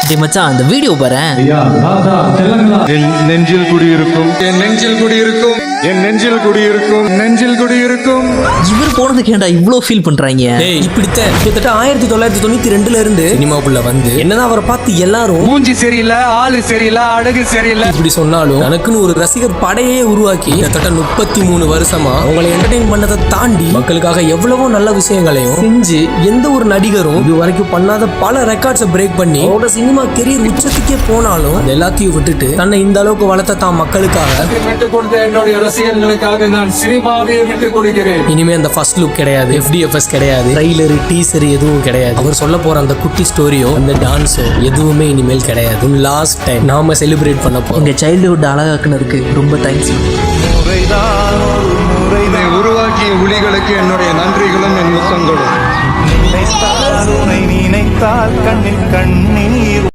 டேய் மச்சான் அந்த வீடியோ பாரேன். என் நெஞ்சில் குடியிருக்கும் என் நெஞ்சில் குடியிருக்கும் என் நெஞ்சில் குடியிருக்கும் நெஞ்சில் குடியிருக்கும். இவர் போனதுக்கு ஏன்டா இவ்ளோ ஃபீல் பண்றாங்க? டேய் இப்படித்தான் கிட்டத்தட்ட 1992 இருந்து சினிமாக்குள்ள வந்து என்னதான் அவரை பார்த்து எல்லாரும் மூஞ்சி சரியில்லை, ஆளு சரியில்லை, அழகு சரியில்லை இப்படி சொன்னாலும் எனக்குன்னு ஒரு ரசிகர் படையே உருவாக்கி கிட்டத்தட்ட 33 வருஷமா அவங்களை என்டர்டெயின் பண்ணதை தாண்டி மக்களுக்காக எவ்வளவோ நல்ல விஷயங்களையும் செஞ்சு எந்த ஒரு நடிகரும் இது வரைக்கும் பண்ணாத பல ரெக்கார்ட்ஸை பிரேக் பண்ணி அவரோட சினிமா கெரியர் உச்சத்துக்கே போனாலும் அது எல்லாத்தையும் விட்டுட்டு தன்னை இந்த அளவுக்கு வளர்த்த தான் மக்களுக்காக விட்டுக் கொடுத்த என்னுடைய ரசிகர்களுக்காக நான் சினிமாவை விட்டுக் கொடுக்கிறேன். இனிமே அந்த ஃபர்ஸ்ட் லுக் கிடையாது, FDFS கிடையாது, ட்ரைலர் டீசர் எதுவும் கிடையாது. அவர் சொல்ல போற அந்த குட்டி ஸ்டோரியோ அந்த டான்ஸோ எதுவுமே இனிமேல் கிடையாது. லாஸ்ட் டைம் நாம செலிப்ரேட் பண்ண போறோம். எங்க சைல்ட்ஹுட் அழகாக்குனதுக்கு ரொம்ப தேங்க்ஸ். என்னை உருவாக்கிய ஒளிகளுக்கு என்னுடைய நன்றிகளும் என் முத்தங்களும். நினைத்தால் கண்ணில் கண்ணீர்